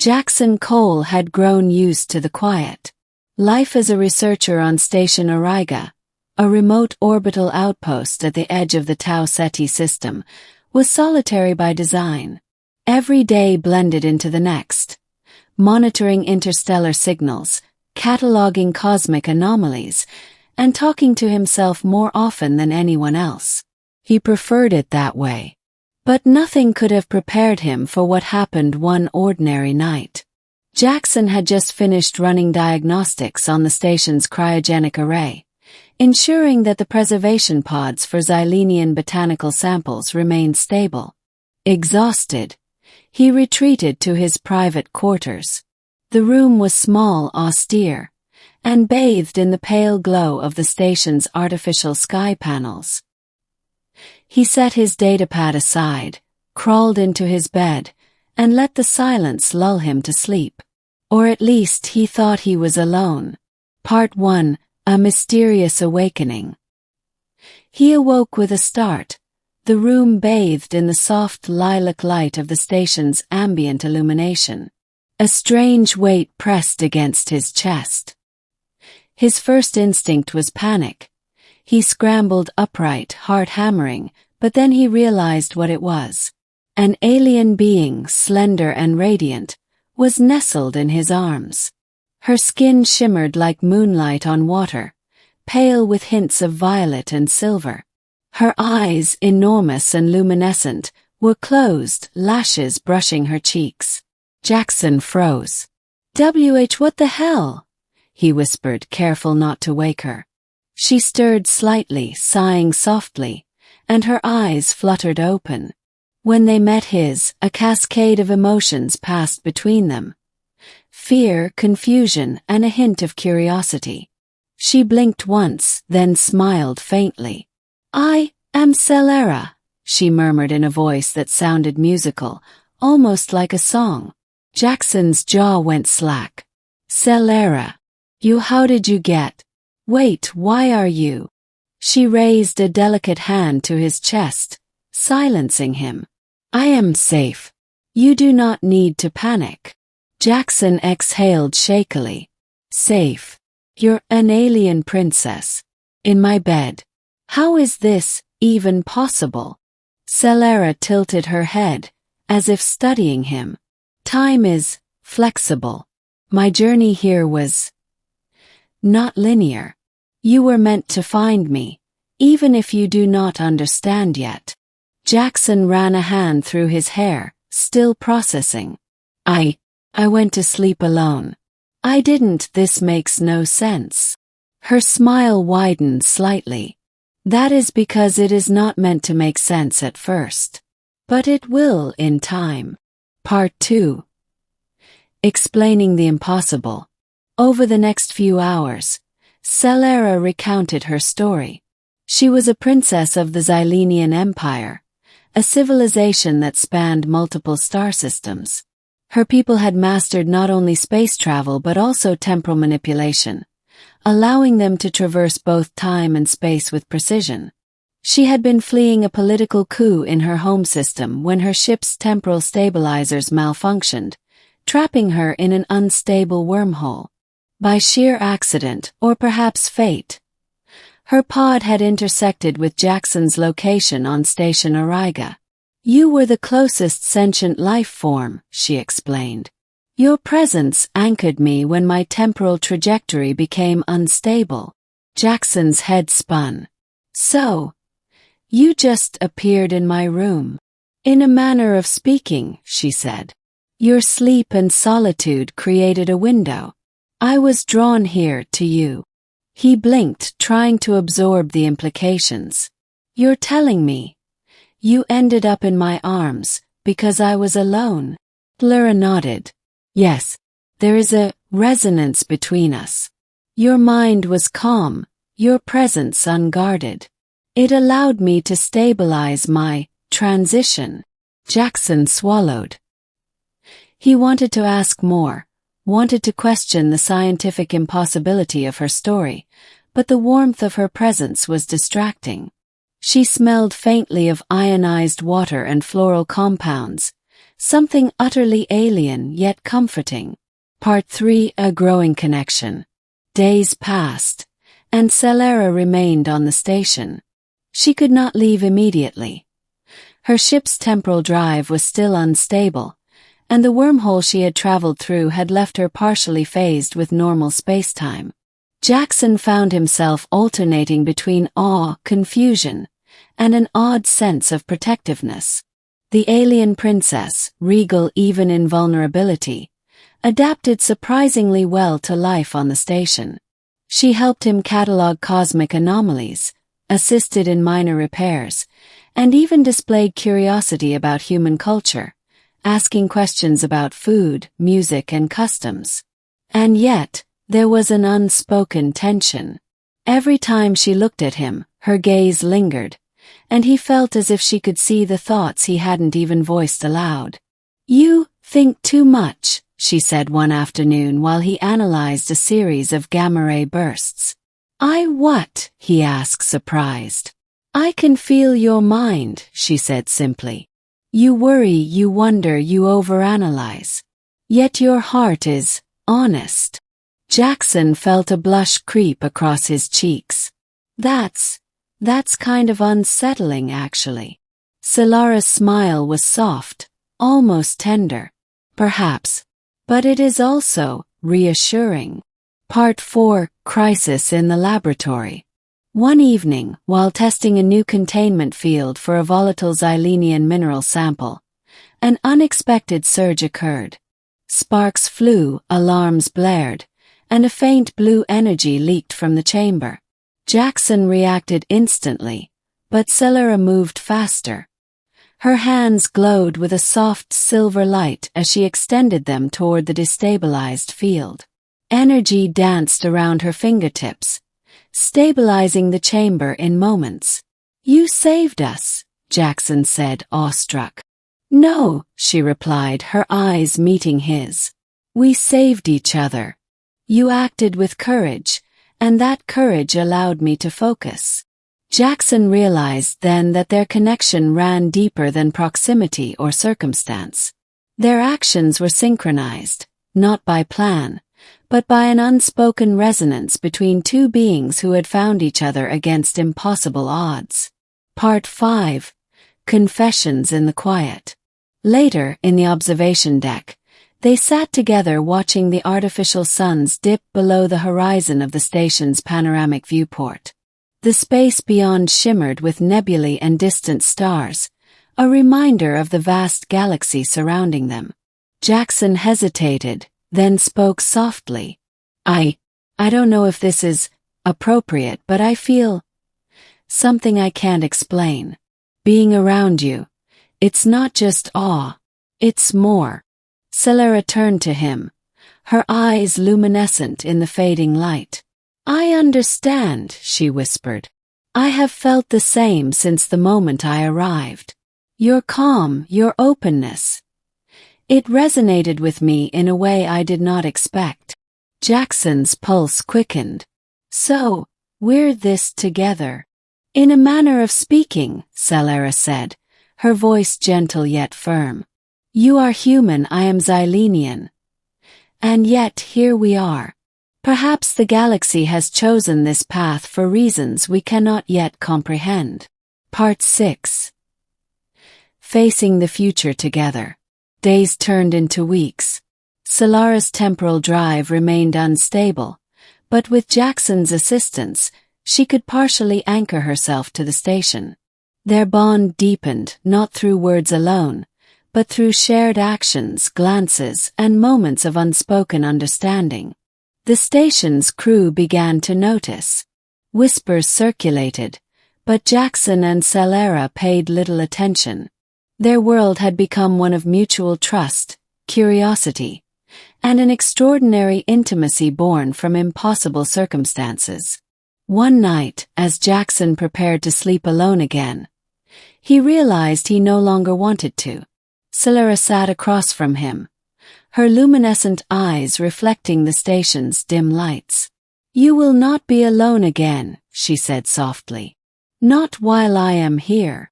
Jackson Cole had grown used to the quiet. Life as a researcher on Station Auriga, a remote orbital outpost at the edge of the Tau Ceti system, was solitary by design. Every day blended into the next, monitoring interstellar signals, cataloging cosmic anomalies, and talking to himself more often than anyone else. He preferred it that way. But nothing could have prepared him for what happened one ordinary night. Jackson had just finished running diagnostics on the station's cryogenic array, ensuring that the preservation pods for Xylenian botanical samples remained stable. Exhausted, he retreated to his private quarters. The room was small, austere, and bathed in the pale glow of the station's artificial sky panels. He set his datapad aside, crawled into his bed, and let the silence lull him to sleep. Or at least he thought he was alone. Part 1: A Mysterious Awakening. He awoke with a start, the room bathed in the soft lilac light of the station's ambient illumination. A strange weight pressed against his chest. His first instinct was panic. He scrambled upright, heart hammering, but then he realized what it was. An alien being, slender and radiant, was nestled in his arms. Her skin shimmered like moonlight on water, pale with hints of violet and silver. Her eyes, enormous and luminescent, were closed, lashes brushing her cheeks. Jackson froze. What the hell?" he whispered, careful not to wake her. She stirred slightly, sighing softly, and her eyes fluttered open. When they met his, a cascade of emotions passed between them. Fear, confusion, and a hint of curiosity. She blinked once, then smiled faintly. "I am Selara," she murmured in a voice that sounded musical, almost like a song. Jackson's jaw went slack. "Selara. How did you get? Wait, why are you?" She raised a delicate hand to his chest, silencing him. "I am safe. You do not need to panic." Jackson exhaled shakily. "Safe? You're an alien princess. In my bed. How is this even possible?" Selara tilted her head, as if studying him. "Time is flexible. My journey here was not linear. You were meant to find me, even if you do not understand yet." Jackson ran a hand through his hair, still processing. I went to sleep alone. I didn't. This makes no sense." Her smile widened slightly. "That is because it is not meant to make sense at first. But it will in time." Part 2: Explaining the Impossible. Over the next few hours, Selara recounted her story. She was a princess of the Xylenian Empire, a civilization that spanned multiple star systems. Her people had mastered not only space travel but also temporal manipulation, allowing them to traverse both time and space with precision. She had been fleeing a political coup in her home system when her ship's temporal stabilizers malfunctioned, trapping her in an unstable wormhole. By sheer accident, or perhaps fate, her pod had intersected with Jackson's location on Station Auriga. "You were the closest sentient life form," she explained. "Your presence anchored me when my temporal trajectory became unstable." Jackson's head spun. "So, you just appeared in my room." "In a manner of speaking," she said. "Your sleep and solitude created a window. I was drawn here to you." He blinked, trying to absorb the implications. "You're telling me you ended up in my arms because I was alone?" Selara nodded. "Yes, there is a resonance between us. Your mind was calm, your presence unguarded. It allowed me to stabilize my transition." Jackson swallowed. He wanted to ask more, wanted to question the scientific impossibility of her story, but the warmth of her presence was distracting. She smelled faintly of ionized water and floral compounds, something utterly alien yet comforting. Part 3: A growing connection. Days passed, and Selara remained on the station. She could not leave immediately. Her ship's temporal drive was still unstable, and the wormhole she had traveled through had left her partially phased with normal spacetime. Jackson found himself alternating between awe, confusion, and an odd sense of protectiveness. The alien princess, regal even in vulnerability, adapted surprisingly well to life on the station. She helped him catalog cosmic anomalies, assisted in minor repairs, and even displayed curiosity about human culture, asking questions about food, music, and customs. And yet, there was an unspoken tension. Every time she looked at him, her gaze lingered, and he felt as if she could see the thoughts he hadn't even voiced aloud. "You think too much," she said one afternoon while he analyzed a series of gamma-ray bursts. "I what?" he asked, surprised. "I can feel your mind," she said simply. "You worry, you wonder, you overanalyze. Yet your heart is honest." Jackson felt a blush creep across his cheeks. That's kind of unsettling, actually." Selara's smile was soft, almost tender. "Perhaps. But it is also reassuring." Part 4: Crisis in the Laboratory. One evening, while testing a new containment field for a volatile Xylenian mineral sample, an unexpected surge occurred. Sparks flew, alarms blared, and a faint blue energy leaked from the chamber. Jackson reacted instantly, but Selara moved faster. Her hands glowed with a soft silver light as she extended them toward the destabilized field. Energy danced around her fingertips, stabilizing the chamber in moments. "You saved us," Jackson said, awestruck. "No," she replied, her eyes meeting his. "We saved each other. You acted with courage, and that courage allowed me to focus." Jackson realized then that their connection ran deeper than proximity or circumstance. Their actions were synchronized, not by plan, but by an unspoken resonance between two beings who had found each other against impossible odds. Part 5: Confessions in the Quiet. Later, in the observation deck, they sat together watching the artificial suns dip below the horizon of the station's panoramic viewport. The space beyond shimmered with nebulae and distant stars, a reminder of the vast galaxy surrounding them. Jackson hesitated, then spoke softly. I don't know if this is appropriate, but I feel something I can't explain. Being around you, it's not just awe, it's more." Selara turned to him, her eyes luminescent in the fading light. "I understand," she whispered. "I have felt the same since the moment I arrived. Your calm, your openness. It resonated with me in a way I did not expect." Jackson's pulse quickened. "So, we're this together." "In a manner of speaking," Selara said, her voice gentle yet firm. "You are human, I am Xylenian. And yet here we are. Perhaps the galaxy has chosen this path for reasons we cannot yet comprehend." Part 6: Facing the Future Together. Days turned into weeks. Selara's temporal drive remained unstable, but with Jackson's assistance, she could partially anchor herself to the station. Their bond deepened not through words alone, but through shared actions, glances, and moments of unspoken understanding. The station's crew began to notice. Whispers circulated, but Jackson and Selara paid little attention. Their world had become one of mutual trust, curiosity, and an extraordinary intimacy born from impossible circumstances. One night, as Jackson prepared to sleep alone again, he realized he no longer wanted to. Selara sat across from him, her luminescent eyes reflecting the station's dim lights. "You will not be alone again," she said softly. "Not while I am here."